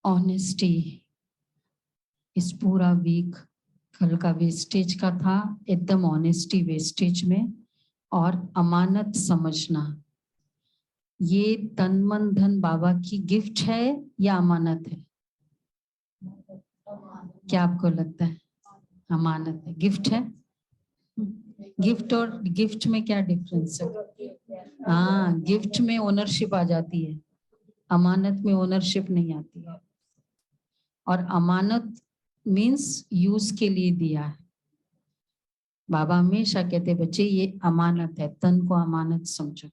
Honesty. इस पूरा week कल का वेस्टेज का था, एकदम ऑनेस्टी वेस्टेज में, और अमानत समझना। ये तन मन धन बाबा की गिफ्ट है या अमानत है? क्या आपको लगता है? अमानत है, गिफ्ट है। गिफ्ट और गिफ्ट में क्या डिफरेंस है? हाँ, गिफ्ट में ओनरशिप आ जाती है, अमानत में ओनरशिप नहीं आती है। और अमानत मीन्स यूज के लिए दिया है। बाबा हमेशा कहते बच्चे ये अमानत है, तन को अमानत समझो।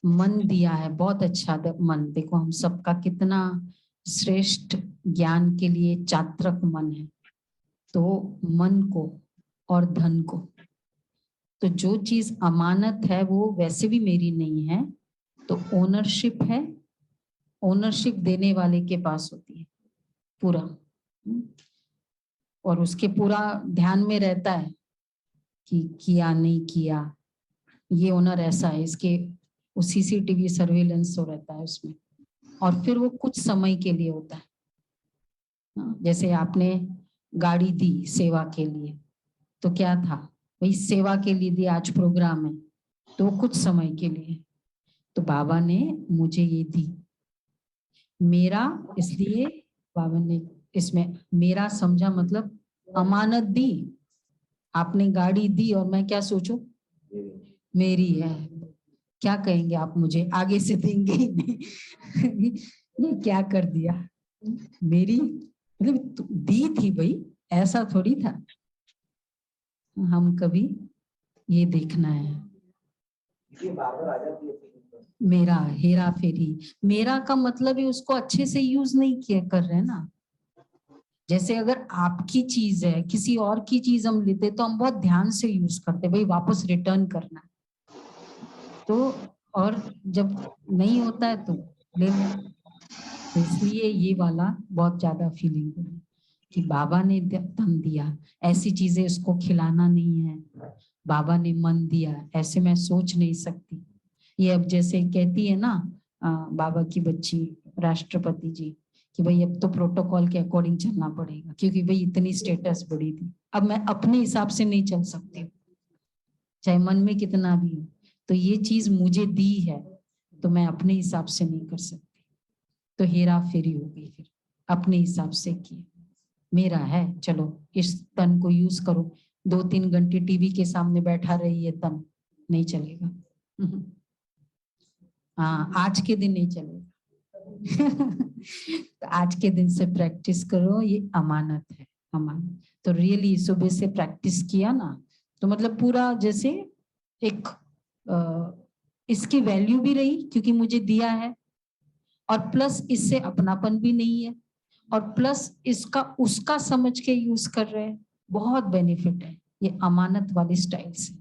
मन दिया है, बहुत अच्छा मन, देखो हम सबका कितना श्रेष्ठ ज्ञान के लिए चात्रक मन है। तो मन को और धन को, तो जो चीज अमानत है वो वैसे भी मेरी नहीं है, तो ओनरशिप है, ओनरशिप देने वाले के पास होती है पूरा, और उसके पूरा ध्यान में रहता है कि किया नहीं किया, ये ओनर ऐसा है, इसके वो सीसीटीवी सर्वेलेंस हो रहता है उसमें। और फिर वो कुछ समय के लिए होता है। जैसे आपने गाड़ी दी सेवा के लिए, तो क्या था भाई, सेवा के लिए दी, आज प्रोग्राम है, तो कुछ समय के लिए। तो बाबा ने मुझे ये दी मेरा, इसलिए बाबा ने इसमें मेरा समझा, मतलब अमानत दी। आपने गाड़ी दी और मैं क्या सोचूं, मेरी है, क्या कहेंगे आप मुझे, आगे से देंगे ही नहीं। ये क्या कर दिया, मेरी मतलब दी थी भाई, ऐसा थोड़ी था। हम कभी ये देखना है, ये बार-बार आ जाती है मेरा हेरा फेरी। मेरा का मतलब है उसको अच्छे से यूज नहीं किया कर रहे ना। जैसे अगर आपकी चीज है, किसी और की चीज हम लेते तो हम बहुत ध्यान से यूज करते, भाई वापस रिटर्न करना है। तो और जब नहीं होता है तो ले लो। तो इसलिए ये वाला बहुत ज्यादा फीलिंग है कि बाबा ने धन दिया, ऐसी चीजें उसको खिलाना नहीं है। बाबा ने मन दिया, ऐसे मैं सोच नहीं सकती। ये अब जैसे कहती है ना बाबा की बच्ची राष्ट्रपति जी, कि भाई अब तो प्रोटोकॉल के अकॉर्डिंग चलना पड़ेगा, क्योंकि भाई इतनी स्टेटस बढ़ी थी, अब मैं अपने हिसाब से नहीं चल सकती, चाहे मन में कितना भी हो। तो ये चीज मुझे दी है, तो मैं अपने हिसाब से नहीं कर सकती। तो हेरा फेरी हो गई, फिर अपने हिसाब से किए, मेरा है, चलो इस तन को यूज करो। 2-3 घंटे टीवी के सामने बैठा रहिए, तन नहीं चलेगा। हाँ, आज के दिन नहीं चलेगा। तो आज के दिन से प्रैक्टिस करो, ये अमानत है, अमानत। तो रियली सुबह से प्रैक्टिस किया ना, तो मतलब पूरा जैसे एक इसकी वैल्यू भी रही क्योंकि मुझे दिया है, और प्लस इससे अपनापन भी नहीं है, और प्लस इसका उसका समझ के यूज कर रहे हैं, बहुत बेनिफिट है ये अमानत वाली स्टाइल से।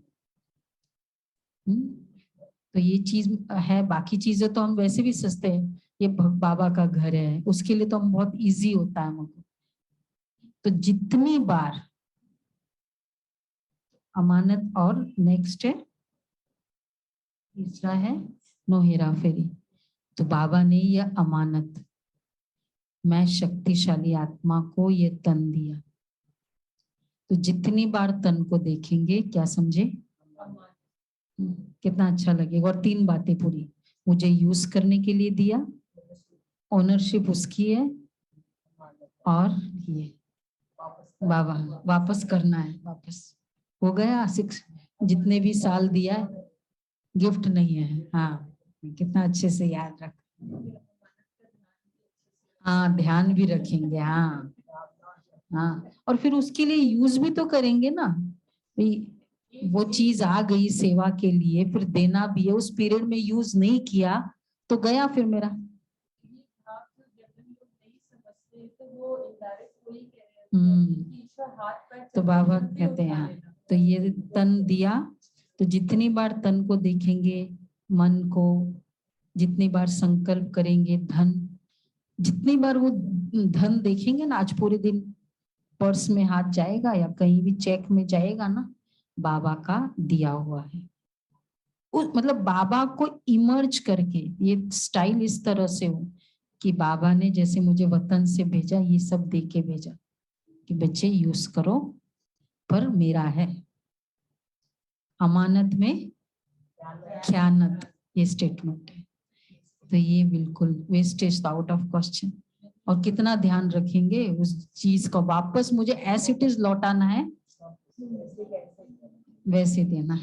तो ये चीज है, बाकी चीजें तो हम वैसे भी सस्ते हैं, ये बाबा का घर है उसके लिए तो हम बहुत इजी होता है हमको। तो जितनी बार अमानत, और नेक्स्ट है तीसरा है नो हेरा फेरी। तो बाबा ने यह अमानत, मैं शक्तिशाली आत्मा को ये तन दिया, तो जितनी बार तन को देखेंगे क्या समझे, कितना अच्छा लगेगा। और 3 बातें पूरी, मुझे यूज करने के लिए दिया, ओनरशिप उसकी है, और ये बाबा वापस करना है, वापस हो गया 6, जितने भी साल दिया गिफ्ट नहीं है। हाँ, कितना अच्छे से याद रख, हाँ ध्यान भी रखेंगे। हाँ हाँ, और फिर उसके लिए यूज भी तो करेंगे ना भाई, वो चीज आ गई सेवा के लिए, फिर देना भी है, उस पीरियड में यूज नहीं किया तो गया फिर मेरा। तो बाबा कहते हैं तो ये तन दिया, तो जितनी बार तन को देखेंगे, मन को जितनी बार संकल्प करेंगे, धन जितनी बार वो धन देखेंगे ना, आज पूरे दिन पर्स में हाथ जाएगा या कहीं भी चेक में जाएगा ना, बाबा का दिया हुआ है। मतलब बाबा को इमर्ज करके ये स्टाइल इस तरह से हो कि बाबा ने जैसे मुझे वतन से भेजा, ये सब दे के भेजा कि बच्चे यूज करो, पर मेरा है, अमानत में ख्यानत, ये स्टेटमेंट है। तो ये बिल्कुल वेस्टेज आउट ऑफ क्वेश्चन। और कितना ध्यान रखेंगे उस चीज को, वापस मुझे एज इट इज लौटाना है, वैसे देना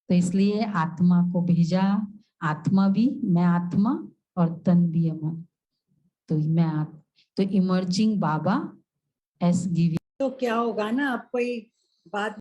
तो इसलिए आत्मा को भेजा, आत्मा भी, मैं आत्मा और तन भी अमन। तो तो इमर्जिंग बाबा एस गिविंग। तो क्या होगा ना, आप कोई बात